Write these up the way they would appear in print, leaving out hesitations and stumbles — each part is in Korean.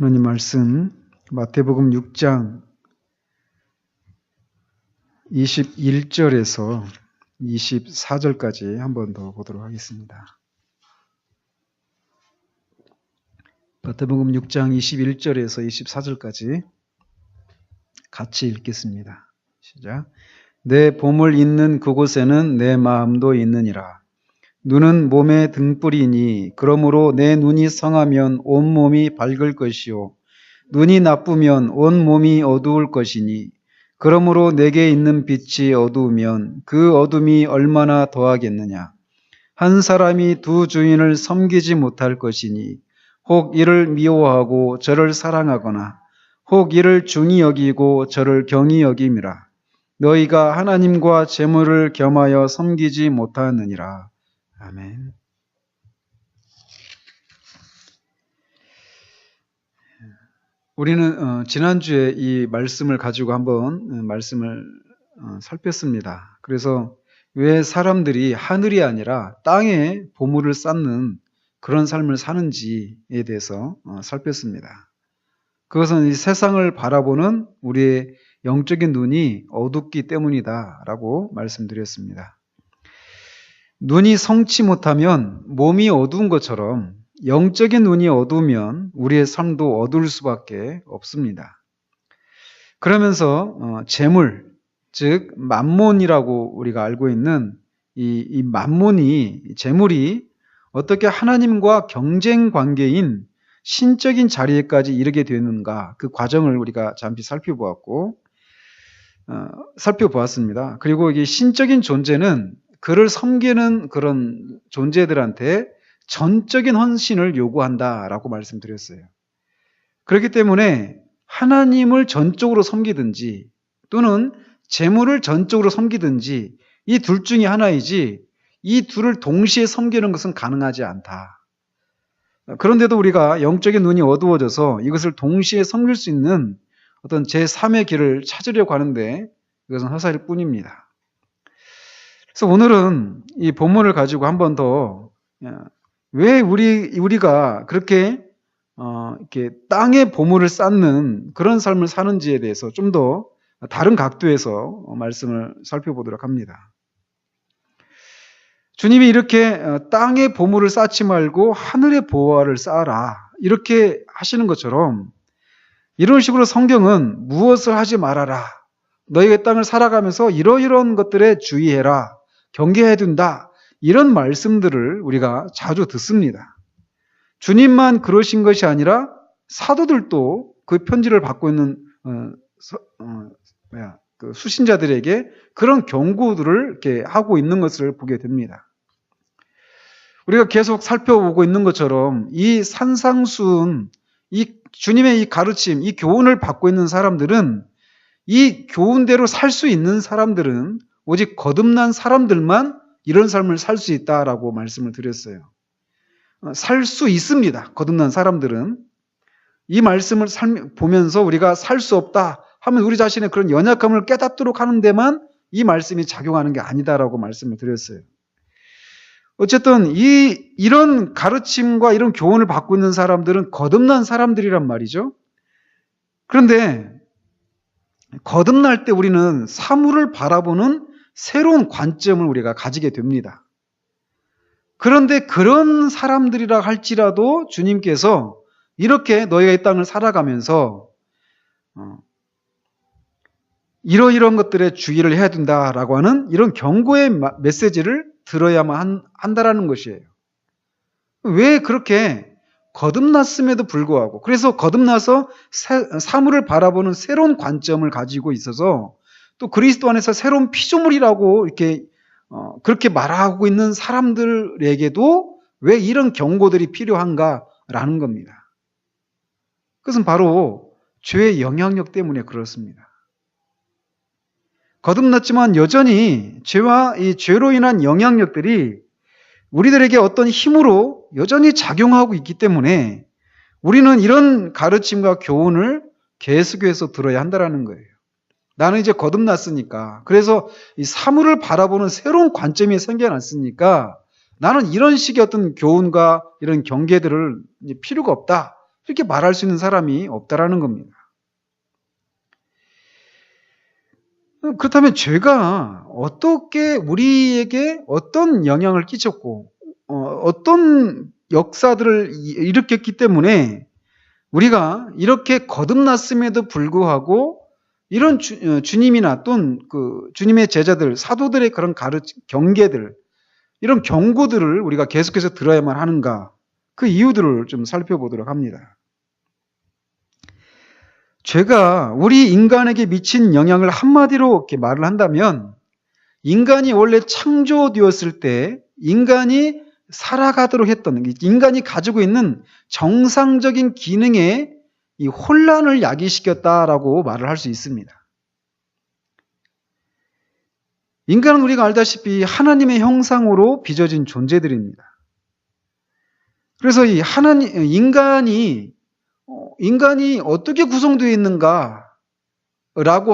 하나님 말씀 마태복음 6장 21절에서 24절까지 한 번 더 보도록 하겠습니다. 마태복음 6장 21절에서 24절까지 같이 읽겠습니다. 시작. 내 봄을 잇는 그곳에는 내 마음도 있느니라. 눈은 몸의 등불이니 그러므로 내 눈이 성하면 온몸이 밝을 것이요 눈이 나쁘면 온몸이 어두울 것이니 그러므로 내게 있는 빛이 어두우면 그 어둠이 얼마나 더하겠느냐. 한 사람이 두 주인을 섬기지 못할 것이니 혹 이를 미워하고 저를 사랑하거나 혹 이를 중히 여기고 저를 경히 여김이라. 너희가 하나님과 재물을 겸하여 섬기지 못하느니라. 아멘. 우리는 지난주에 이 말씀을 가지고 한번 말씀을 살폈습니다. 그래서 왜 사람들이 하늘이 아니라 땅에 보물을 쌓는 그런 삶을 사는지에 대해서 살폈습니다. 그것은 이 세상을 바라보는 우리의 영적인 눈이 어둡기 때문이다라고 말씀드렸습니다. 눈이 성치 못하면 몸이 어두운 것처럼 영적인 눈이 어두우면 우리의 삶도 어두울 수밖에 없습니다. 그러면서 재물, 즉 만몬이라고 우리가 알고 있는 이 만몬이, 재물이 어떻게 하나님과 경쟁 관계인 신적인 자리에까지 이르게 되는가, 그 과정을 우리가 잠시 살펴보았습니다. 그리고 이게 신적인 존재는 그를 섬기는 그런 존재들한테 전적인 헌신을 요구한다라고 말씀드렸어요. 그렇기 때문에 하나님을 전적으로 섬기든지 또는 재물을 전적으로 섬기든지 이 둘 중에 하나이지 이 둘을 동시에 섬기는 것은 가능하지 않다. 그런데도 우리가 영적인 눈이 어두워져서 이것을 동시에 섬길 수 있는 어떤 제3의 길을 찾으려고 하는데 이것은 헛살일 뿐입니다. 그래서 오늘은 이 본문을 가지고 한 번 더 왜 우리가 그렇게 이렇게 땅에 보물을 쌓는 그런 삶을 사는지에 대해서 좀 더 다른 각도에서 말씀을 살펴보도록 합니다. 주님이 이렇게 땅에 보물을 쌓지 말고 하늘의 보화를 쌓아라 이렇게 하시는 것처럼 이런 식으로 성경은 무엇을 하지 말아라. 너희의 땅을 살아가면서 이러이러한 것들에 주의해라. 경계해야 된다. 이런 말씀들을 우리가 자주 듣습니다. 주님만 그러신 것이 아니라 사도들도 그 편지를 받고 있는 그 수신자들에게 그런 경고들을 이렇게 하고 있는 것을 보게 됩니다. 우리가 계속 살펴보고 있는 것처럼 이 산상수훈, 이 주님의 이 가르침, 이 교훈을 받고 있는 사람들은 이 교훈대로 살 수 있는 사람들은 오직 거듭난 사람들만 이런 삶을 살 수 있다라고 말씀을 드렸어요. 살 수 있습니다. 거듭난 사람들은. 이 말씀을 보면서 우리가 살 수 없다 하면 우리 자신의 그런 연약함을 깨닫도록 하는 데만 이 말씀이 작용하는 게 아니다라고 말씀을 드렸어요. 어쨌든 이런 가르침과 이런 교훈을 받고 있는 사람들은 거듭난 사람들이란 말이죠. 그런데 거듭날 때 우리는 사물을 바라보는 새로운 관점을 우리가 가지게 됩니다. 그런데 그런 사람들이라 할지라도 주님께서 이렇게 너희가 이 땅을 살아가면서 이러이러한 것들에 주의를 해야 된다라고 하는 이런 경고의 메시지를 들어야만 한다라는 것이에요. 왜 그렇게 거듭났음에도 불구하고 그래서 거듭나서 사물을 바라보는 새로운 관점을 가지고 있어서 또 그리스도 안에서 새로운 피조물이라고 이렇게 그렇게 말하고 있는 사람들에게도 왜 이런 경고들이 필요한가라는 겁니다. 그것은 바로 죄의 영향력 때문에 그렇습니다. 거듭났지만 여전히 죄와 이 죄로 인한 영향력들이 우리들에게 어떤 힘으로 여전히 작용하고 있기 때문에 우리는 이런 가르침과 교훈을 계속해서 들어야 한다는 거예요. 나는 이제 거듭났으니까, 그래서 이 사물을 바라보는 새로운 관점이 생겨났으니까 나는 이런 식의 어떤 교훈과 이런 경계들을 필요가 없다. 이렇게 말할 수 있는 사람이 없다라는 겁니다. 그렇다면 죄가 어떻게 우리에게 어떤 영향을 끼쳤고 어떤 역사들을 일으켰기 때문에 우리가 이렇게 거듭났음에도 불구하고 이런 주님이나 또는 그 주님의 제자들, 사도들의 그런 경계들, 이런 경고들을 우리가 계속해서 들어야만 하는가, 그 이유들을 좀 살펴보도록 합니다. 죄가 우리 인간에게 미친 영향을 한마디로 이렇게 말을 한다면, 인간이 원래 창조되었을 때 인간이 살아가도록 했던, 인간이 가지고 있는 정상적인 기능에 이 혼란을 야기시켰다라고 말을 할 수 있습니다. 인간은 우리가 알다시피 하나님의 형상으로 빚어진 존재들입니다. 그래서 이 인간이 어떻게 구성되어 있는가라고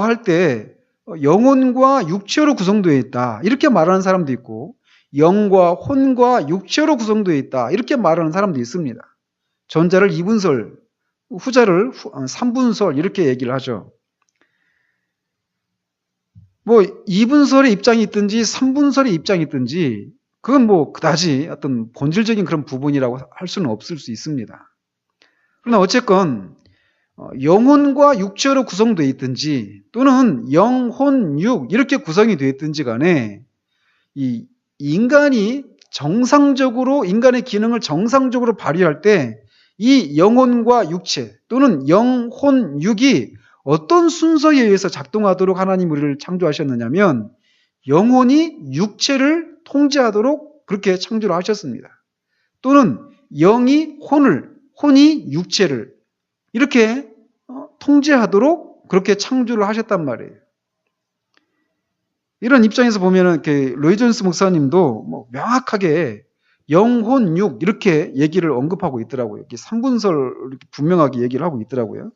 할 때 영혼과 육체로 구성되어 있다, 이렇게 말하는 사람도 있고, 영과 혼과 육체로 구성되어 있다, 이렇게 말하는 사람도 있습니다. 전자를 2분설, 후자를 3분설 이렇게 얘기를 하죠. 뭐 2분설의 입장이 있든지 3분설의 입장이 있든지 그건 뭐 그다지 어떤 본질적인 그런 부분이라고 할 수는 없을 수 있습니다. 그러나 어쨌건 영혼과 육체로 구성되어 있든지 또는 영혼, 육 이렇게 구성이 되어 있든지 간에 이 인간이 정상적으로 인간의 기능을 정상적으로 발휘할 때 이 영혼과 육체 또는 영혼, 육이 어떤 순서에 의해서 작동하도록 하나님 우리를 창조하셨느냐면 영혼이 육체를 통제하도록 그렇게 창조를 하셨습니다. 또는 영이 혼이 육체를 이렇게 통제하도록 그렇게 창조를 하셨단 말이에요. 이런 입장에서 보면은 로이 존스 목사님도 뭐 명확하게 영혼, 육 이렇게 얘기를 언급하고 있더라고요. 이렇게 3분설 이렇게 분명하게 얘기를 하고 있더라고요.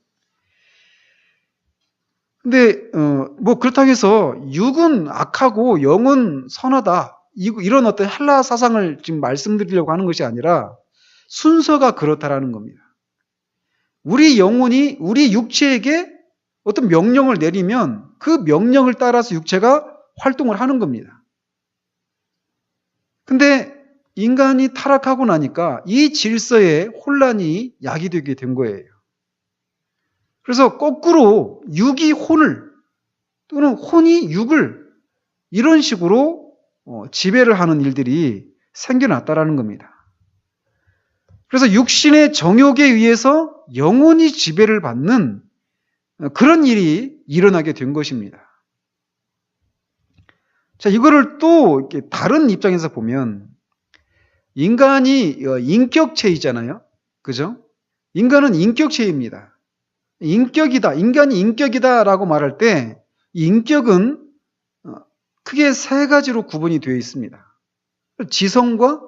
근데 뭐 그렇다고 해서 육은 악하고 영은 선하다, 이런 어떤 헬라 사상을 지금 말씀드리려고 하는 것이 아니라 순서가 그렇다라는 겁니다. 우리 영혼이 우리 육체에게 어떤 명령을 내리면 그 명령을 따라서 육체가 활동을 하는 겁니다. 근데 인간이 타락하고 나니까 이 질서에 혼란이 야기되게 된 거예요. 그래서 거꾸로 육이 혼을 또는 혼이 육을 이런 식으로 지배를 하는 일들이 생겨났다라는 겁니다. 그래서 육신의 정욕에 의해서 영혼이 지배를 받는 그런 일이 일어나게 된 것입니다. 자, 이거를 또 이렇게 다른 입장에서 보면 인간이 인격체이잖아요. 그죠? 인간은 인격체입니다. 인격이다, 인간이 인격이다라고 말할 때 이 인격은 크게 세 가지로 구분이 되어 있습니다. 지성과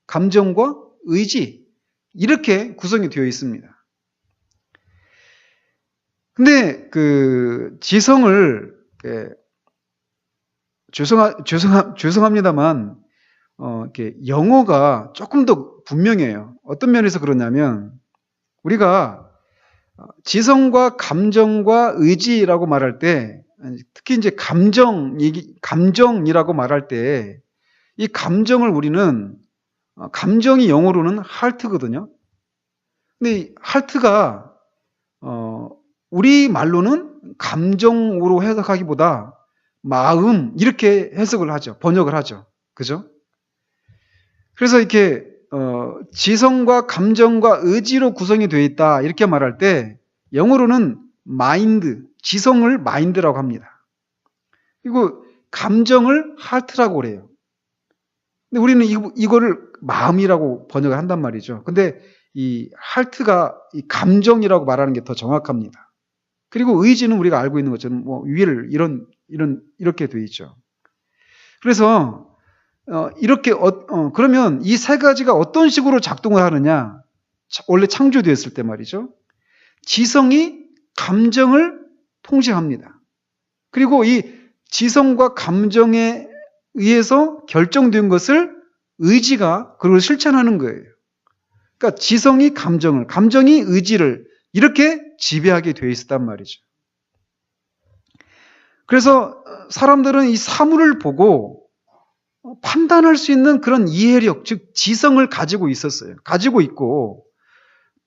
감정과 의지 이렇게 구성이 되어 있습니다. 근데 그 지성을 죄송합니다만 이렇게 영어가 조금 더 분명해요. 어떤 면에서 그러냐면 우리가 지성과 감정과 의지라고 말할 때 특히 이제 감정이라고 말할 때 이 감정을 우리는 감정이 영어로는 heart거든요. 근데 이 heart가 우리 말로는 감정으로 해석하기보다 마음 이렇게 해석을 하죠. 번역을 하죠. 그죠? 그래서 이렇게 지성과 감정과 의지로 구성이 되어 있다 이렇게 말할 때 영어로는 마인드, 지성을 마인드라고 합니다. 그리고 감정을 heart라고 그래요. 근데 우리는 이거를 마음이라고 번역을 한단 말이죠. 근데 이 heart가 이 감정이라고 말하는 게 더 정확합니다. 그리고 의지는 우리가 알고 있는 것처럼 뭐 위를 이렇게 되어 있죠. 그래서 이렇게 그러면 이 세 가지가 어떤 식으로 작동을 하느냐? 원래 창조되었을 때 말이죠. 지성이 감정을 통제합니다. 그리고 이 지성과 감정에 의해서 결정된 것을 의지가 그걸 실천하는 거예요. 그러니까 지성이 감정을, 감정이 의지를 이렇게 지배하게 되어 있었단 말이죠. 그래서 사람들은 이 사물을 보고 판단할 수 있는 그런 이해력, 즉 지성을 가지고 있었어요. 가지고 있고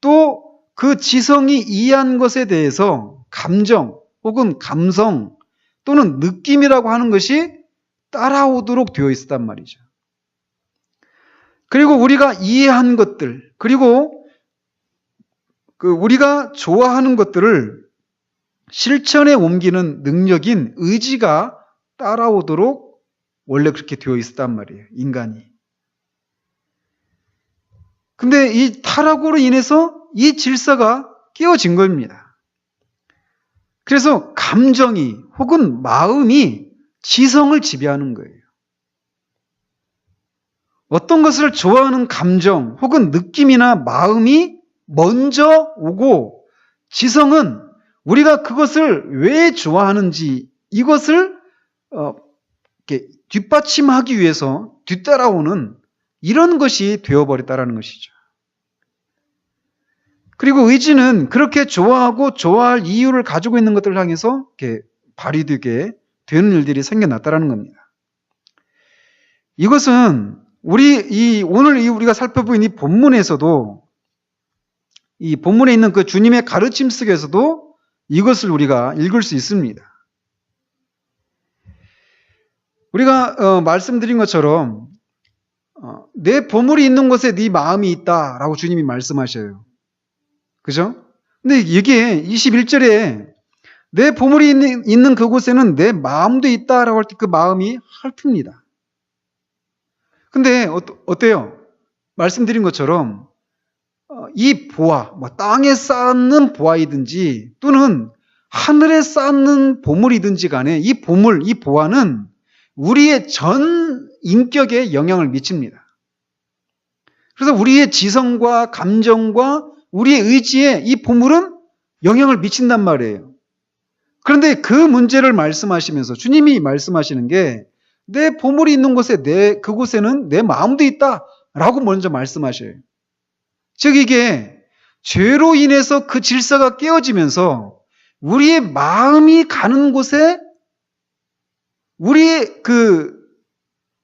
또 그 지성이 이해한 것에 대해서 감정 혹은 감성 또는 느낌이라고 하는 것이 따라오도록 되어 있었단 말이죠. 그리고 우리가 이해한 것들, 그리고 우리가 좋아하는 것들을 실천에 옮기는 능력인 의지가 따라오도록 원래 그렇게 되어 있었단 말이에요, 인간이. 근데 이 타락으로 인해서 이 질서가 깨어진 겁니다. 그래서 감정이 혹은 마음이 지성을 지배하는 거예요. 어떤 것을 좋아하는 감정 혹은 느낌이나 마음이 먼저 오고 지성은 우리가 그것을 왜 좋아하는지 이것을 이렇게 뒷받침하기 위해서 뒤따라오는 이런 것이 되어버렸다는 것이죠. 그리고 의지는 그렇게 좋아하고 좋아할 이유를 가지고 있는 것들을 향해서 이렇게 발휘되게 되는 일들이 생겨났다는 겁니다. 이것은 오늘 우리가 살펴본 이 본문에서도 이 본문에 있는 그 주님의 가르침 속에서도 이것을 우리가 읽을 수 있습니다. 우리가 말씀드린 것처럼 내 보물이 있는 곳에 네 마음이 있다라고 주님이 말씀하셔요. 그죠? 근데 이게 21절에 내 보물이 있는 그곳에는 내 마음도 있다라고 할 때 그 마음이 핥힙니다. 근데 어때요? 말씀드린 것처럼 이 보화, 땅에 쌓는 보화이든지 또는 하늘에 쌓는 보물이든지 간에 이 보물, 이 보화는 우리의 전 인격에 영향을 미칩니다. 그래서 우리의 지성과 감정과 우리의 의지에 이 보물은 영향을 미친단 말이에요. 그런데 그 문제를 말씀하시면서 주님이 말씀하시는 게 내 보물이 있는 곳에 그곳에는 내 마음도 있다라고 먼저 말씀하셔요. 즉 이게 죄로 인해서 그 질서가 깨어지면서 우리의 마음이 가는 곳에 우리의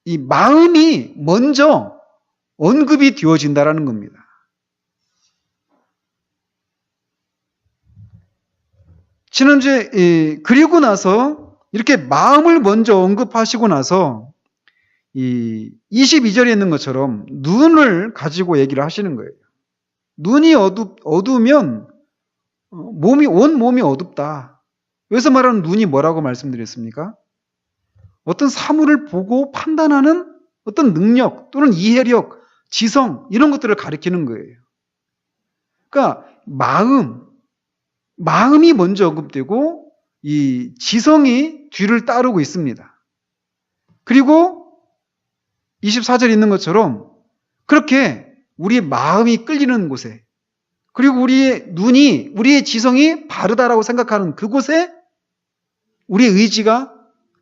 이 마음이 먼저 언급이 되어진다라는 겁니다. 지난주에 그리고 나서 이렇게 마음을 먼저 언급하시고 나서 이 22절에 있는 것처럼 눈을 가지고 얘기를 하시는 거예요. 눈이 어두우면 온 몸이 어둡다. 여기서 말하는 눈이 뭐라고 말씀드렸습니까? 어떤 사물을 보고 판단하는 어떤 능력 또는 이해력, 지성 이런 것들을 가리키는 거예요. 그러니까 마음이 먼저 언급되고 이 지성이 뒤를 따르고 있습니다. 그리고 24절에 있는 것처럼 그렇게 우리의 마음이 끌리는 곳에 그리고 우리의 지성이 바르다라고 생각하는 그곳에 우리의 의지가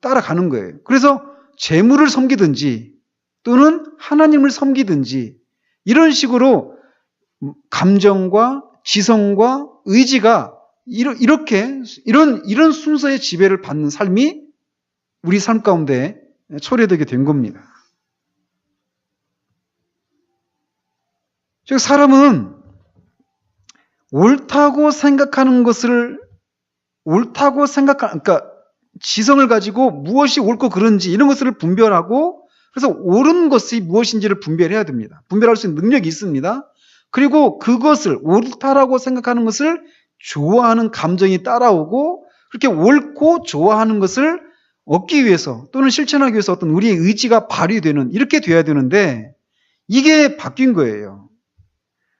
따라가는 거예요. 그래서 재물을 섬기든지 또는 하나님을 섬기든지 이런 식으로 감정과 지성과 의지가 이런 순서의 지배를 받는 삶이 우리 삶 가운데 초래되게 된 겁니다. 즉 사람은 옳다고 생각하는 것을 그러니까 지성을 가지고 무엇이 옳고 그른지 이런 것을 분별하고 그래서 옳은 것이 무엇인지를 분별해야 됩니다. 분별할 수 있는 능력이 있습니다. 그리고 그것을 옳다라고 생각하는 것을 좋아하는 감정이 따라오고 그렇게 옳고 좋아하는 것을 얻기 위해서 또는 실천하기 위해서 어떤 우리의 의지가 발휘되는 이렇게 돼야 되는데 이게 바뀐 거예요.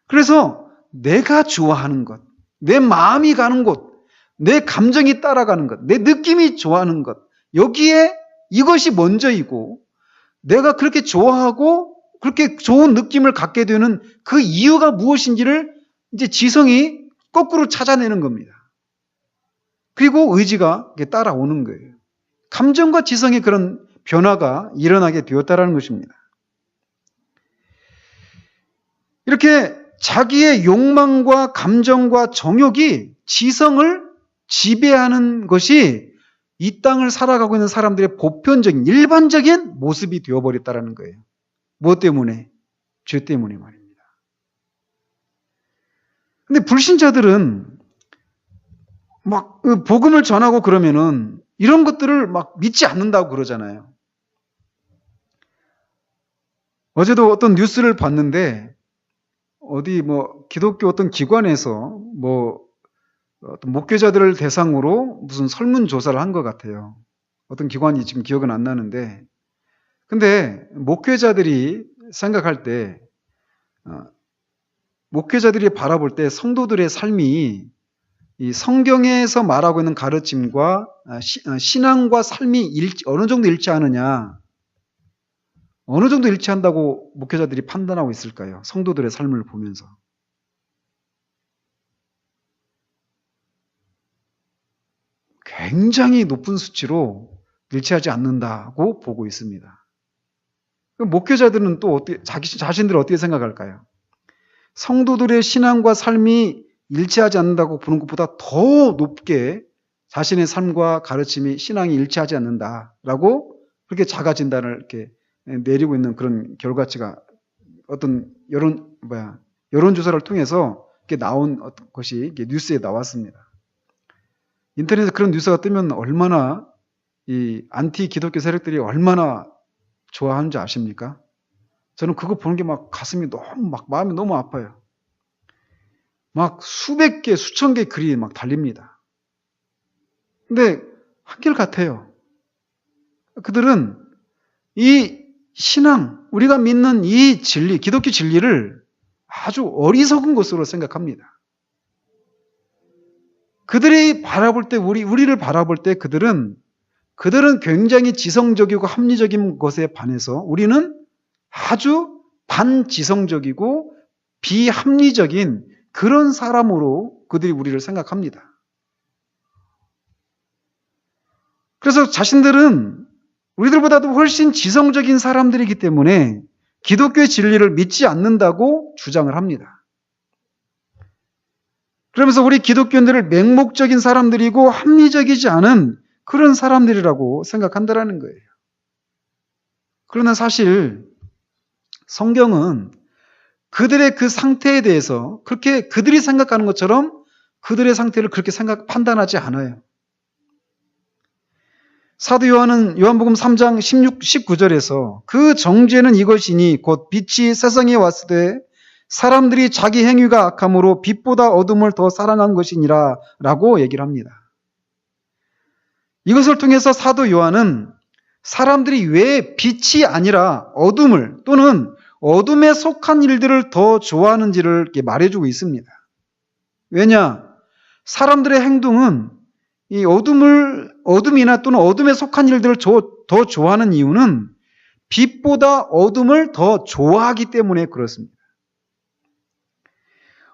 그래서 내가 좋아하는 것, 내 마음이 가는 곳, 내 감정이 따라가는 것, 내 느낌이 좋아하는 것 여기에 이것이 먼저이고 내가 그렇게 좋아하고 그렇게 좋은 느낌을 갖게 되는 그 이유가 무엇인지를 이제 지성이 거꾸로 찾아내는 겁니다. 그리고 의지가 따라오는 거예요. 감정과 지성의 그런 변화가 일어나게 되었다는 것입니다. 이렇게 자기의 욕망과 감정과 정욕이 지성을 지배하는 것이 이 땅을 살아가고 있는 사람들의 보편적인 일반적인 모습이 되어버렸다는 거예요. 무엇 때문에? 죄 때문에 말입니다. 근데 불신자들은 막 복음을 전하고 그러면은 이런 것들을 막 믿지 않는다고 그러잖아요. 어제도 어떤 뉴스를 봤는데 어디 기독교 어떤 기관에서 어떤 목회자들을 대상으로 무슨 설문조사를 한 것 같아요. 어떤 기관이 지금 기억은 안 나는데, 근데 목회자들이 생각할 때, 목회자들이 바라볼 때 성도들의 삶이 이 성경에서 말하고 있는 가르침과 신앙과 삶이 어느 정도 일치하느냐, 어느 정도 일치한다고 목회자들이 판단하고 있을까요? 성도들의 삶을 보면서. 굉장히 높은 수치로 일치하지 않는다고 보고 있습니다. 목회자들은 또 자신들을 어떻게 생각할까요? 성도들의 신앙과 삶이 일치하지 않는다고 보는 것보다 더 높게 자신의 삶과 가르침이 신앙이 일치하지 않는다라고 그렇게 자가 진단을 이렇게 내리고 있는 그런 결과치가 어떤 여론조사를 통해서 이렇게 나온 것이 이렇게 뉴스에 나왔습니다. 인터넷에 그런 뉴스가 뜨면 얼마나 이 안티 기독교 세력들이 얼마나 좋아하는지 아십니까? 저는 그거 보는 게 막 가슴이 마음이 너무 아파요. 막 수백 개, 수천 개 글이 막 달립니다. 근데 한결 같아요. 그들은 이 신앙, 우리가 믿는 이 진리, 기독교 진리를 아주 어리석은 것으로 생각합니다. 그들이 바라볼 때, 우리를 바라볼 때 그들은 굉장히 지성적이고 합리적인 것에 반해서 우리는 아주 반지성적이고 비합리적인 그런 사람으로 그들이 우리를 생각합니다. 그래서 자신들은 우리들보다도 훨씬 지성적인 사람들이기 때문에 기독교의 진리를 믿지 않는다고 주장을 합니다. 그러면서 우리 기독교인들을 맹목적인 사람들이고 합리적이지 않은 그런 사람들이라고 생각한다는 거예요. 그러나 사실 성경은 그들의 그 상태에 대해서 그렇게 그들이 생각하는 것처럼 그들의 상태를 그렇게 판단하지 않아요. 사도 요한은 요한복음 3장 16, 19절에서 그 정죄는 이것이니 곧 빛이 세상에 왔을 때 사람들이 자기 행위가 악함으로 빛보다 어둠을 더 사랑한 것이니라 라고 얘기를 합니다. 이것을 통해서 사도 요한은 사람들이 왜 빛이 아니라 어둠을 또는 어둠에 속한 일들을 더 좋아하는지를 이렇게 말해주고 있습니다. 왜냐? 사람들의 행동은 이 어둠이나 또는 어둠에 속한 일들을 더 좋아하는 이유는 빛보다 어둠을 더 좋아하기 때문에 그렇습니다.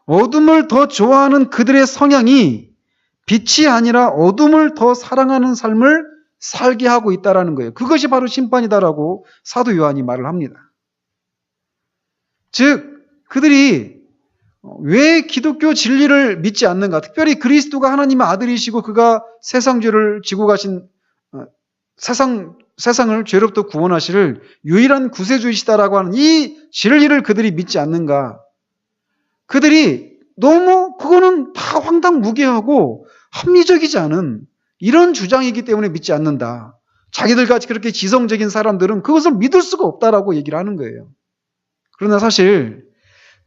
어둠을 더 좋아하는 그들의 성향이 빛이 아니라 어둠을 더 사랑하는 삶을 살게 하고 있다는 거예요. 그것이 바로 심판이다라고 사도 요한이 말을 합니다. 즉, 그들이 왜 기독교 진리를 믿지 않는가? 특별히 그리스도가 하나님의 아들이시고 그가 세상 죄를 지고 가신 세상을 죄로부터 구원하실 유일한 구세주이시다라고 하는 이 진리를 그들이 믿지 않는가? 그들이 너무 그거는 다 황당무계하고 합리적이지 않은 이런 주장이기 때문에 믿지 않는다. 자기들같이 그렇게 지성적인 사람들은 그것을 믿을 수가 없다라고 얘기를 하는 거예요. 그러나 사실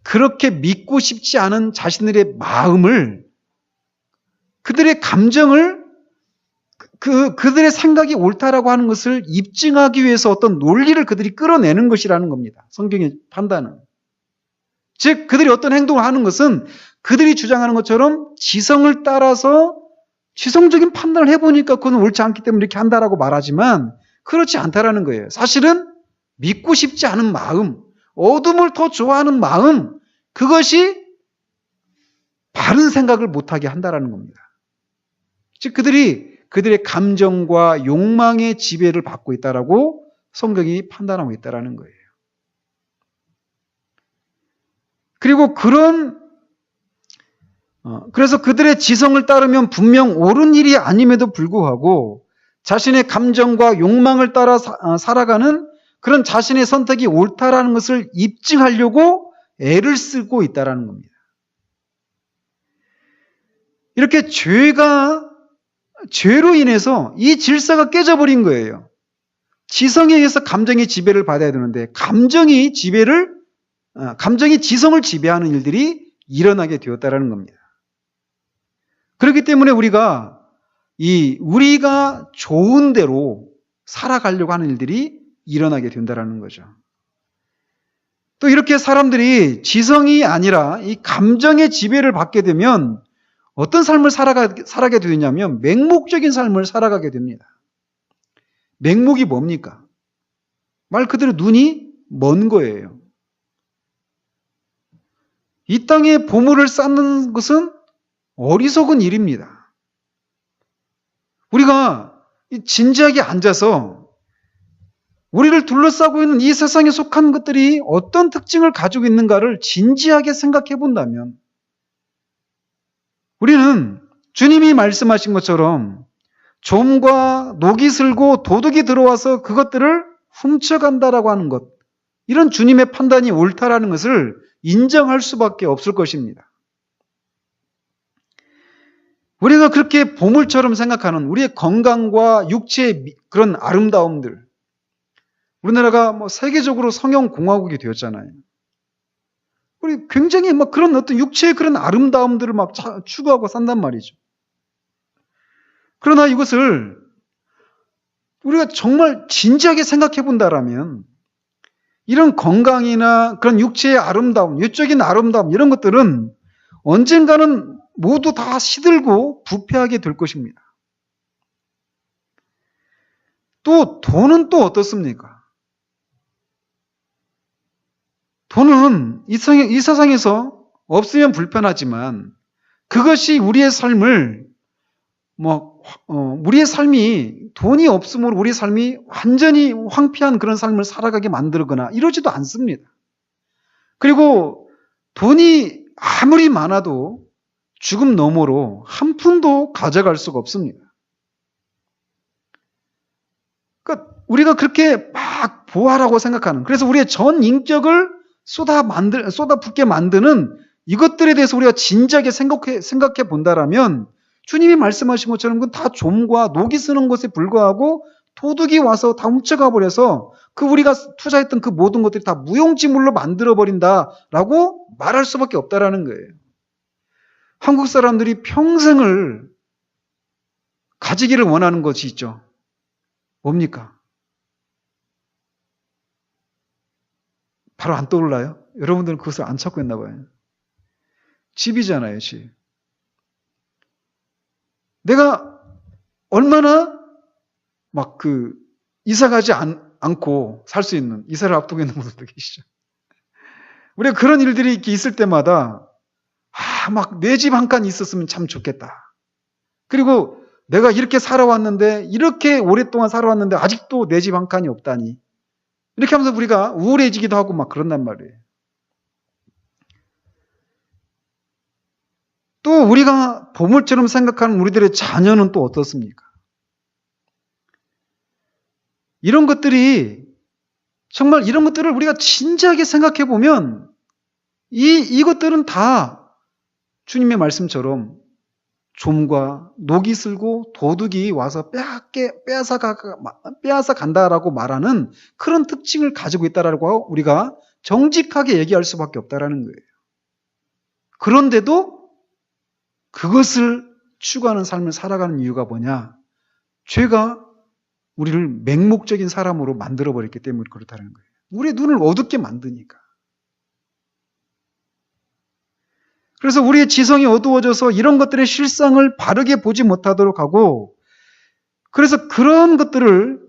그렇게 믿고 싶지 않은 자신들의 마음을, 그들의 감정을, 그들의 생각이 옳다라고 하는 것을 입증하기 위해서 어떤 논리를 그들이 끌어내는 것이라는 겁니다. 성경의 판단은. 즉, 그들이 어떤 행동을 하는 것은 그들이 주장하는 것처럼 지성을 따라서 지성적인 판단을 해보니까 그건 옳지 않기 때문에 이렇게 한다라고 말하지만 그렇지 않다라는 거예요. 사실은 믿고 싶지 않은 마음, 어둠을 더 좋아하는 마음, 그것이 바른 생각을 못하게 한다라는 겁니다. 즉 그들의 감정과 욕망의 지배를 받고 있다라고 성경이 판단하고 있다라는 거예요. 그리고 그래서 그들의 지성을 따르면 분명 옳은 일이 아님에도 불구하고 자신의 감정과 욕망을 따라 살아가는 그런 자신의 선택이 옳다라는 것을 입증하려고 애를 쓰고 있다라는 겁니다. 이렇게 죄로 인해서 이 질서가 깨져버린 거예요. 지성에 의해서 감정의 지배를 받아야 되는데 감정이 지성을 지배하는 일들이 일어나게 되었다라는 겁니다. 그렇기 때문에 우리가 좋은 대로 살아가려고 하는 일들이 일어나게 된다라는 거죠. 또 이렇게 사람들이 지성이 아니라 이 감정의 지배를 받게 되면 어떤 삶을 살아가게 되냐면 맹목적인 삶을 살아가게 됩니다. 맹목이 뭡니까? 말 그대로 눈이 먼 거예요. 이 땅에 보물을 쌓는 것은 어리석은 일입니다. 우리가 진지하게 앉아서 우리를 둘러싸고 있는 이 세상에 속한 것들이 어떤 특징을 가지고 있는가를 진지하게 생각해 본다면 우리는 주님이 말씀하신 것처럼 좀과 녹이 슬고 도둑이 들어와서 그것들을 훔쳐간다라고 하는 것, 이런 주님의 판단이 옳다라는 것을 인정할 수밖에 없을 것입니다. 우리가 그렇게 보물처럼 생각하는 우리의 건강과 육체의 그런 아름다움들, 우리나라가 세계적으로 성형공화국이 되었잖아요. 우리 굉장히 그런 어떤 육체의 그런 아름다움들을 추구하고 산단 말이죠. 그러나 이것을 우리가 정말 진지하게 생각해 본다라면 이런 건강이나 그런 육체의 아름다움, 외적인 아름다움 이런 것들은 언젠가는 모두 다 시들고 부패하게 될 것입니다. 또 돈은 또 어떻습니까? 돈은 이 세상에서 없으면 불편하지만 그것이 우리의 삶을 우리의 삶이 돈이 없으므로 우리의 삶이 완전히 황폐한 그런 삶을 살아가게 만들거나 이러지도 않습니다. 그리고 돈이 아무리 많아도 죽음 너머로 한 푼도 가져갈 수가 없습니다. 그러니까 우리가 그렇게 막 보아라고 생각하는, 그래서 우리의 전 인격을 쏟아붓게 만드는 이것들에 대해서 우리가 진지하게 생각해 본다라면 주님이 말씀하신 것처럼 그건 다 좀과 녹이 쓰는 것에 불과하고 도둑이 와서 다 훔쳐가 버려서 우리가 투자했던 그 모든 것들이 다 무용지물로 만들어 버린다라고 말할 수밖에 없다라는 거예요. 한국 사람들이 평생을 가지기를 원하는 것이 있죠. 뭡니까? 바로 안 떠올라요? 여러분들은 그것을 안 찾고 있나 봐요. 집이잖아요, 집. 내가 얼마나 이사 가지 않고 살 수 있는, 이사를 앞두고 있는 분들도 계시죠. 우리가 그런 일들이 이렇게 있을 때마다 내 집 한 칸 있었으면 참 좋겠다. 그리고 내가 이렇게 살아왔는데, 이렇게 오랫동안 살아왔는데 아직도 내 집 한 칸이 없다니. 이렇게 하면서 우리가 우울해지기도 하고 그런단 말이에요. 또 우리가 보물처럼 생각하는 우리들의 자녀는 또 어떻습니까? 이런 것들을 우리가 진지하게 생각해 보면 이것들은 다 주님의 말씀처럼 좀과 녹이 슬고 도둑이 와서 빼앗아 간다라고 말하는 그런 특징을 가지고 있다라고 우리가 정직하게 얘기할 수밖에 없다라는 거예요. 그런데도 그것을 추구하는 삶을 살아가는 이유가 뭐냐? 죄가 우리를 맹목적인 사람으로 만들어버렸기 때문에 그렇다는 거예요. 우리의 눈을 어둡게 만드니까. 그래서 우리의 지성이 어두워져서 이런 것들의 실상을 바르게 보지 못하도록 하고, 그래서 그런 것들을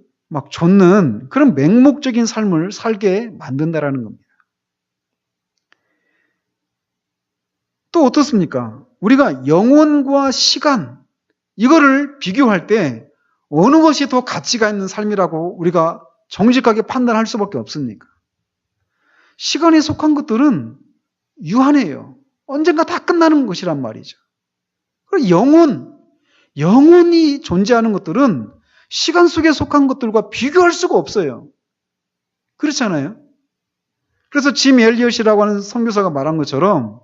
좇는 그런 맹목적인 삶을 살게 만든다라는 겁니다. 또 어떻습니까? 우리가 영혼과 시간, 이거를 비교할 때 어느 것이 더 가치가 있는 삶이라고 우리가 정직하게 판단할 수밖에 없습니까? 시간에 속한 것들은 유한해요. 언젠가 다 끝나는 것이란 말이죠. 그리고 영혼이 존재하는 것들은 시간 속에 속한 것들과 비교할 수가 없어요. 그렇잖아요. 그래서 짐 엘리엇이라고 하는 선교사가 말한 것처럼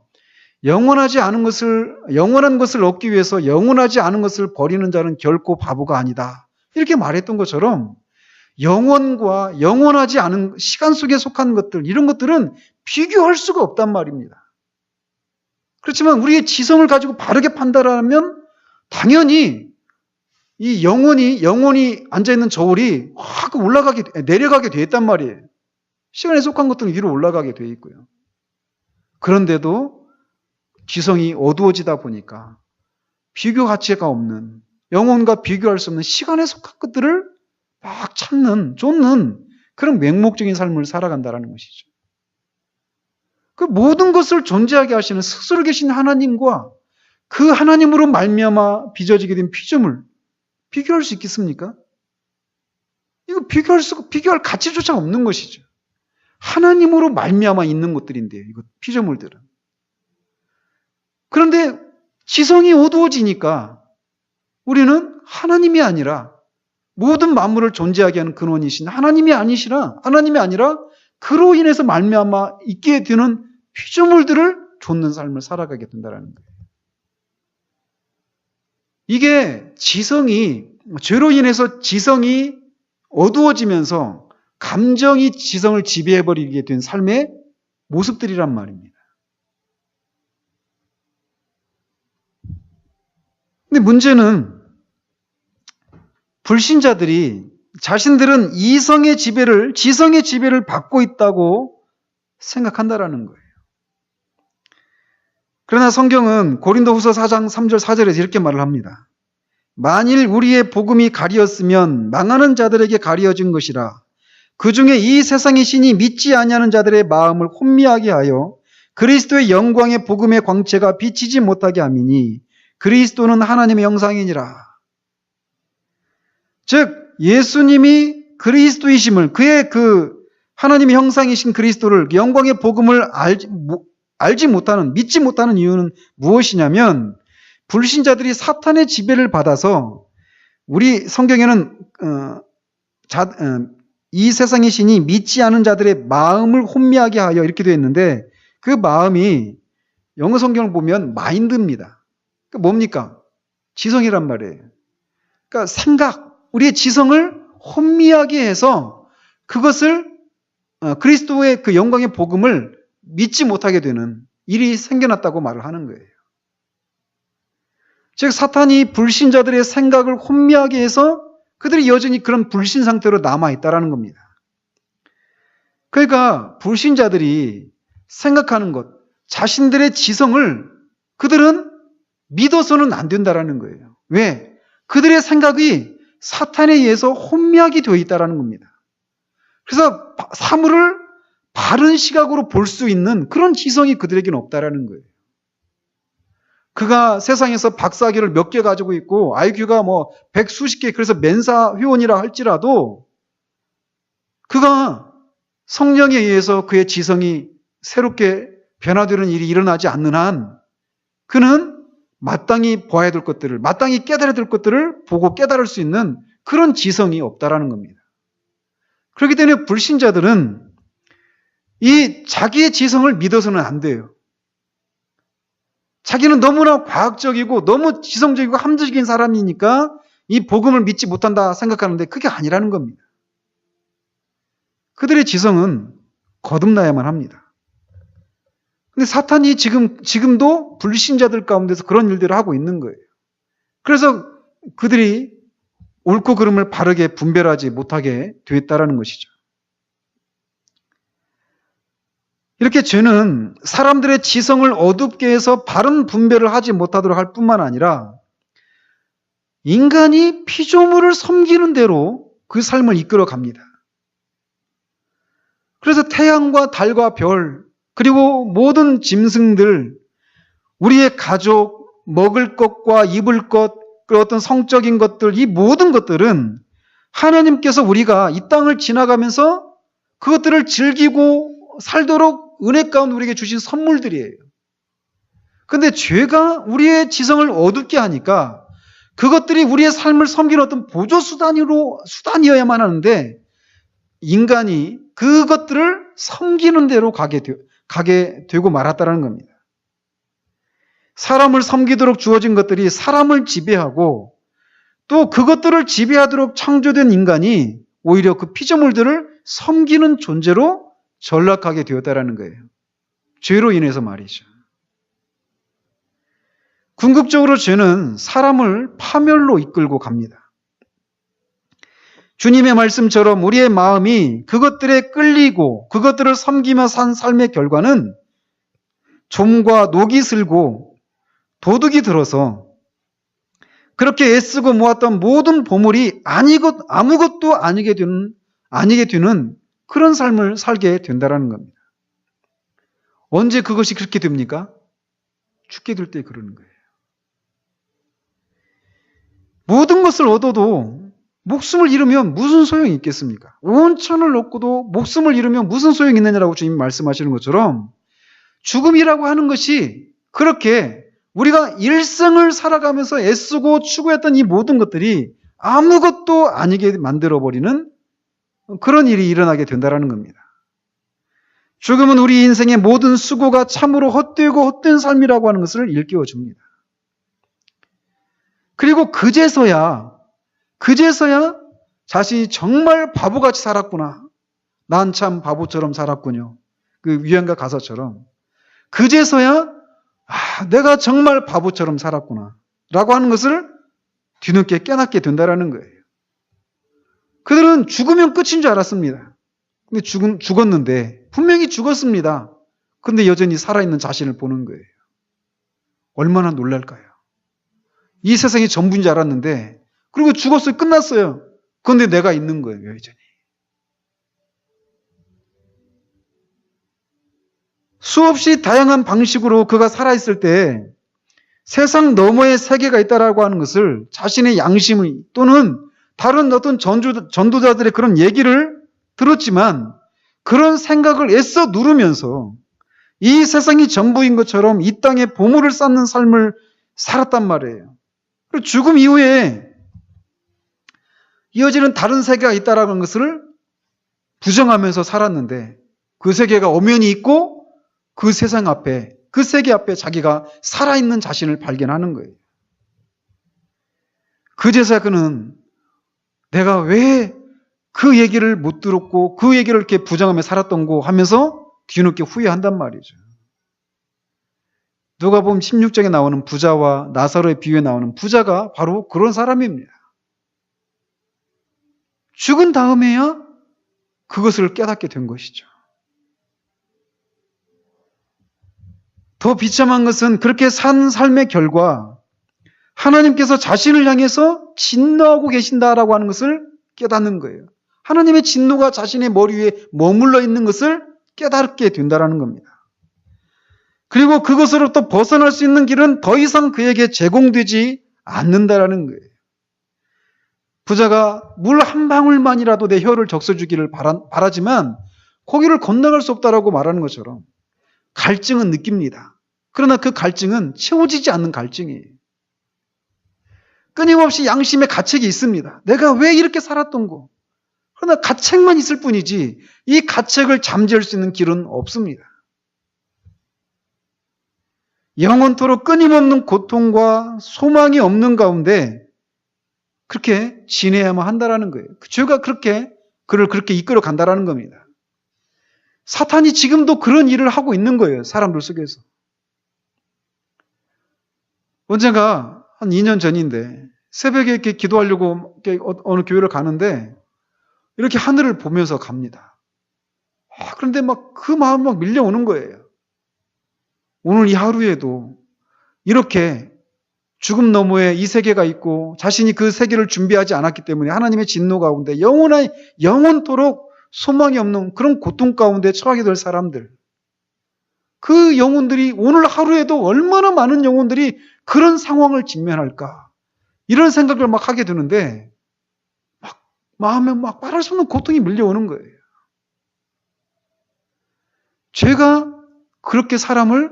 영원한 것을 얻기 위해서 영원하지 않은 것을 버리는 자는 결코 바보가 아니다. 이렇게 말했던 것처럼 영원과 영원하지 않은 시간 속에 속한 것들, 이런 것들은 비교할 수가 없단 말입니다. 그렇지만 우리의 지성을 가지고 바르게 판단하면 당연히 이 영원히 앉아있는 저울이 확 내려가게 돼 있단 말이에요. 시간에 속한 것들은 위로 올라가게 돼 있고요. 그런데도 지성이 어두워지다 보니까 비교 가치가 없는, 영혼과 비교할 수 없는 시간에 속한 것들을 막 쫓는 그런 맹목적인 삶을 살아간다는 것이죠. 그 모든 것을 존재하게 하시는 스스로 계신 하나님과 그 하나님으로 말미암아 빚어지게 된 피조물, 비교할 수 있겠습니까? 이거 비교할 가치조차 없는 것이죠. 하나님으로 말미암아 있는 것들인데요, 이거 피조물들은. 그런데 지성이 어두워지니까 우리는 하나님이 아니라 모든 만물을 존재하게 하는 근원이신 하나님이 아니라 그로 인해서 말미암아 있게 되는 피조물들을 좇는 삶을 살아가게 된다는 거예요. 이게 죄로 인해서 지성이 어두워지면서 감정이 지성을 지배해버리게 된 삶의 모습들이란 말입니다. 근데 문제는 불신자들이 자신들은 지성의 지배를 받고 있다고 생각한다라는 거예요. 그러나 성경은 고린도후서 4장 3절 4절에서 이렇게 말을 합니다. 만일 우리의 복음이 가리었으면 망하는 자들에게 가리어진 것이라. 그 중에 이 세상의 신이 믿지 아니하는 자들의 마음을 혼미하게 하여 그리스도의 영광의 복음의 광채가 비치지 못하게 함이니 그리스도는 하나님의 형상이니라. 즉 예수님이 그리스도이심을, 그의 하나님의 형상이신 그리스도를, 영광의 복음을 믿지 못하는 이유는 무엇이냐면 불신자들이 사탄의 지배를 받아서, 우리 성경에는 이 세상의 신이 믿지 않은 자들의 마음을 혼미하게 하여 이렇게 되어 있는데, 그 마음이 영어 성경을 보면 마인드입니다. 그러니까 뭡니까? 지성이란 말이에요. 그러니까 우리의 지성을 혼미하게 해서 그것을 그리스도의 그 영광의 복음을 믿지 못하게 되는 일이 생겨났다고 말을 하는 거예요. 즉 사탄이 불신자들의 생각을 혼미하게 해서 그들이 여전히 그런 불신 상태로 남아있다는 겁니다. 그러니까 불신자들이 생각하는 것, 자신들의 지성을 그들은 믿어서는 안 된다는 거예요. 왜? 그들의 생각이 사탄에 의해서 혼미하게 되어 있다는 겁니다. 그래서 사물을 바른 시각으로 볼 수 있는 그런 지성이 그들에게는 없다는 거예요. 그가 세상에서 박사학위를 몇 개 가지고 있고 IQ가 100수십 개, 그래서 멘사 회원이라 할지라도 그가 성령에 의해서 그의 지성이 새롭게 변화되는 일이 일어나지 않는 한 그는 마땅히 보아야 될 것들을, 마땅히 깨달아야 될 것들을 보고 깨달을 수 있는 그런 지성이 없다라는 겁니다. 그렇기 때문에 불신자들은 이 자기의 지성을 믿어서는 안 돼요. 자기는 너무나 과학적이고 너무 지성적이고 함정적인 사람이니까 이 복음을 믿지 못한다 생각하는데 그게 아니라는 겁니다. 그들의 지성은 거듭나야만 합니다. 근데 사탄이 지금도 불신자들 가운데서 그런 일들을 하고 있는 거예요. 그래서 그들이 옳고 그름을 바르게 분별하지 못하게 되었다라는 것이죠. 이렇게 죄는 사람들의 지성을 어둡게 해서 바른 분별을 하지 못하도록 할 뿐만 아니라 인간이 피조물을 섬기는 대로 그 삶을 이끌어 갑니다. 그래서 태양과 달과 별, 그리고 모든 짐승들, 우리의 가족, 먹을 것과 입을 것, 그 어떤 성적인 것들, 이 모든 것들은 하나님께서 우리가 이 땅을 지나가면서 그것들을 즐기고 살도록 은혜 가운데 우리에게 주신 선물들이에요. 근데 죄가 우리의 지성을 어둡게 하니까 그것들이 우리의 삶을 섬기는 어떤 수단이어야만 하는데 인간이 그것들을 섬기는 대로 가게 되고 말았다는 겁니다. 사람을 섬기도록 주어진 것들이 사람을 지배하고 또 그것들을 지배하도록 창조된 인간이 오히려 그 피조물들을 섬기는 존재로 전락하게 되었다는 거예요. 죄로 인해서 말이죠. 궁극적으로 죄는 사람을 파멸로 이끌고 갑니다. 주님의 말씀처럼 우리의 마음이 그것들에 끌리고 그것들을 섬기며 산 삶의 결과는 좀과 녹이 슬고 도둑이 들어서 그렇게 애쓰고 모았던 모든 보물이 아무것도 아니게 되는 그런 삶을 살게 된다는 겁니다. 언제 그것이 그렇게 됩니까? 죽게 될 때 그러는 거예요. 모든 것을 얻어도 목숨을 잃으면 무슨 소용이 있겠습니까? 온 천을 얻고도 목숨을 잃으면 무슨 소용이 있느냐라고 주님 말씀하시는 것처럼 죽음이라고 하는 것이 그렇게 우리가 일생을 살아가면서 애쓰고 추구했던 이 모든 것들이 아무것도 아니게 만들어버리는 그런 일이 일어나게 된다는 겁니다. 죽음은 우리 인생의 모든 수고가 참으로 헛되고 헛된 삶이라고 하는 것을 일깨워 줍니다. 그리고 그제서야 자신이 정말 바보같이 살았구나. 난 참 바보처럼 살았군요. 그 유행가 가사처럼. 그제서야 내가 정말 바보처럼 살았구나. 라고 하는 것을 뒤늦게 깨닫게 된다는 거예요. 그들은 죽으면 끝인 줄 알았습니다. 근데 죽었는데 분명히 죽었습니다. 근데 여전히 살아있는 자신을 보는 거예요. 얼마나 놀랄까요? 이 세상이 전부인 줄 알았는데 그리고 죽었어요. 끝났어요. 그런데 내가 있는 거예요. 여전히. 수없이 다양한 방식으로 그가 살아있을 때 세상 너머의 세계가 있다라고 하는 것을 자신의 양심의 또는 다른 어떤 전도자들의 그런 얘기를 들었지만 그런 생각을 애써 누르면서 이 세상이 전부인 것처럼 이 땅에 보물을 쌓는 삶을 살았단 말이에요. 그리고 죽음 이후에 이어지는 다른 세계가 있다라는 것을 부정하면서 살았는데 그 세계가 엄연히 있고 그 세상 앞에, 그 세계 앞에 자기가 살아있는 자신을 발견하는 거예요. 그제서야 그는 내가 왜 그 얘기를 못 들었고 그 얘기를 이렇게 부정하며 살았던고 하면서 뒤늦게 후회한단 말이죠. 누가복음 16장에 나오는 부자와 나사로의 비유에 나오는 부자가 바로 그런 사람입니다. 죽은 다음에야 그것을 깨닫게 된 것이죠. 더 비참한 것은 그렇게 산 삶의 결과 하나님께서 자신을 향해서 진노하고 계신다라고 하는 것을 깨닫는 거예요. 하나님의 진노가 자신의 머리 위에 머물러 있는 것을 깨닫게 된다는 겁니다. 그리고 그것으로부터 벗어날 수 있는 길은 더 이상 그에게 제공되지 않는다라는 거예요. 부자가 물 한 방울만이라도 내 혀를 적셔주기를 바라지만 거기를 건너갈 수 없다라고 말하는 것처럼 갈증은 느낍니다. 그러나 그 갈증은 채워지지 않는 갈증이에요. 끊임없이 양심의 가책이 있습니다. 내가 왜 이렇게 살았던 거? 그러나 가책만 있을 뿐이지 이 가책을 잠재울 수 있는 길은 없습니다. 영원토록 끊임없는 고통과 소망이 없는 가운데 그렇게 지내야만 한다라는 거예요. 죄가 그를 그렇게 이끌어 간다라는 겁니다. 사탄이 지금도 그런 일을 하고 있는 거예요. 사람들 속에서. 언젠가 한 2년 전인데 새벽에 이렇게 기도하려고 어느 교회를 가는데 이렇게 하늘을 보면서 갑니다. 그런데 막 그 마음이 막 밀려오는 거예요. 오늘 이 하루에도 이렇게 죽음 너머에 이 세계가 있고 자신이 그 세계를 준비하지 않았기 때문에 하나님의 진노 가운데 영원토록 소망이 없는 그런 고통 가운데 처하게 될 사람들. 그 영혼들이 오늘 하루에도 얼마나 많은 영혼들이 그런 상황을 직면할까. 이런 생각을 막 하게 되는데 마음에 막 말할 수 없는 고통이 밀려오는 거예요. 죄가 그렇게 사람을,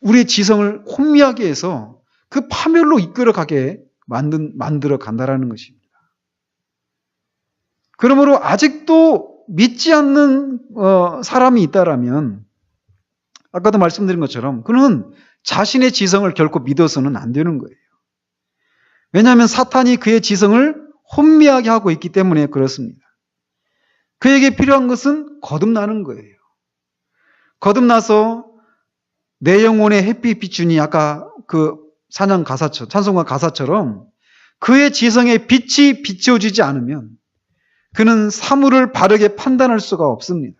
우리의 지성을 혼미하게 해서 그 파멸로 이끌어가게 만들어 간다라는 것입니다. 그러므로 아직도 믿지 않는 사람이 있다라면, 아까도 말씀드린 것처럼 그는 자신의 지성을 결코 믿어서는 안 되는 거예요. 왜냐하면 사탄이 그의 지성을 혼미하게 하고 있기 때문에 그렇습니다. 그에게 필요한 것은 거듭나는 거예요. 거듭나서 내 영혼의 햇빛 비추니, 아까 그 찬송가 가사처럼 그의 지성에 빛이 비춰지지 않으면 그는 사물을 바르게 판단할 수가 없습니다.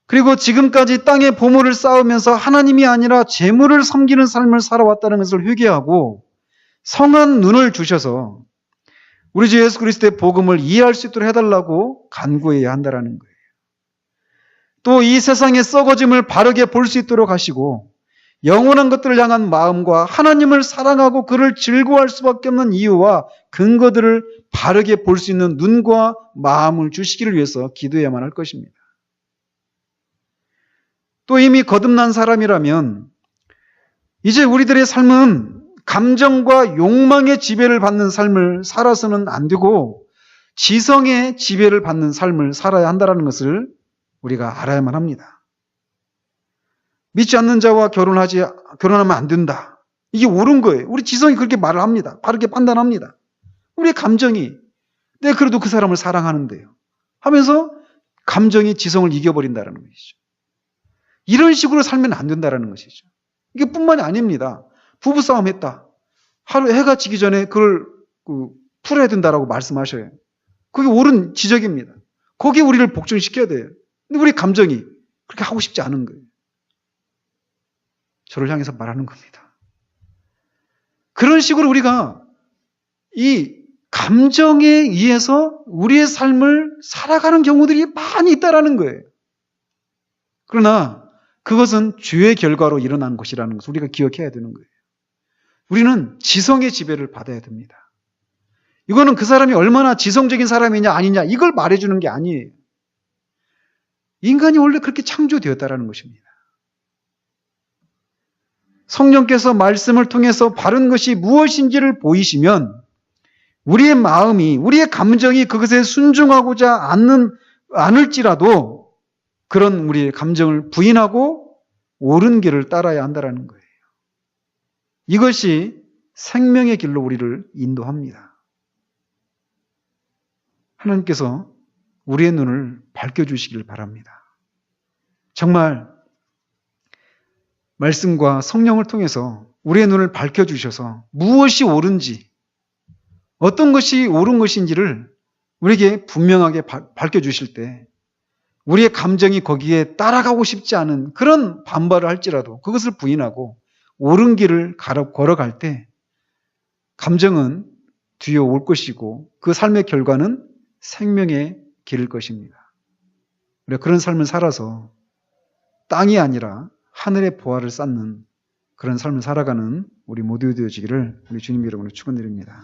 그리고 지금까지 땅의 보물을 쌓으면서 하나님이 아니라 재물을 섬기는 삶을 살아왔다는 것을 회개하고 성한 눈을 주셔서 우리 주 예수 그리스도의 복음을 이해할 수 있도록 해달라고 간구해야 한다는 거예요. 또 이 세상의 썩어짐을 바르게 볼 수 있도록 하시고 영원한 것들을 향한 마음과 하나님을 사랑하고 그를 즐거워할 수밖에 없는 이유와 근거들을 바르게 볼 수 있는 눈과 마음을 주시기를 위해서 기도해야만 할 것입니다. 또 이미 거듭난 사람이라면 이제 우리들의 삶은 감정과 욕망의 지배를 받는 삶을 살아서는 안 되고 지성의 지배를 받는 삶을 살아야 한다는 것을 우리가 알아야만 합니다. 믿지 않는 자와 결혼하면 안 된다. 이게 옳은 거예요. 우리 지성이 그렇게 말을 합니다. 바르게 판단합니다. 우리의 감정이, 내가 그래도 그 사람을 사랑하는데요 하면서 감정이 지성을 이겨버린다는 것이죠. 이런 식으로 살면 안 된다는 것이죠. 이게 뿐만이 아닙니다. 부부싸움 했다. 하루 해가 지기 전에 그걸 풀어야 된다라고 말씀하셔요. 그게 옳은 지적입니다. 거기에 우리를 복종시켜야 돼요. 근데 우리 감정이 그렇게 하고 싶지 않은 거예요. 저를 향해서 말하는 겁니다. 그런 식으로 우리가 이 감정에 의해서 우리의 삶을 살아가는 경우들이 많이 있다라는 거예요. 그러나 그것은 죄의 결과로 일어난 것이라는 것을 우리가 기억해야 되는 거예요. 우리는 지성의 지배를 받아야 됩니다. 이거는 그 사람이 얼마나 지성적인 사람이냐 아니냐 이걸 말해주는 게 아니에요. 인간이 원래 그렇게 창조되었다라는 것입니다. 성령께서 말씀을 통해서 바른 것이 무엇인지를 보이시면 우리의 마음이, 우리의 감정이 그것에 순종하고자 않을지라도 그런 우리의 감정을 부인하고 옳은 길을 따라야 한다는 거예요. 이것이 생명의 길로 우리를 인도합니다. 하나님께서 우리의 눈을 밝혀주시길 바랍니다. 정말 말씀과 성령을 통해서 우리의 눈을 밝혀주셔서 무엇이 옳은지, 어떤 것이 옳은 것인지를 우리에게 분명하게 밝혀주실 때 우리의 감정이 거기에 따라가고 싶지 않은 그런 반발을 할지라도 그것을 부인하고 옳은 길을 걸어갈 때 감정은 뒤에 올 것이고 그 삶의 결과는 생명의 길일 것입니다. 우리가 그런 삶을 살아서 땅이 아니라 하늘의 보화를 쌓는 그런 삶을 살아가는 우리 모두 되어지기를 우리 주님 이름으로 축원드립니다.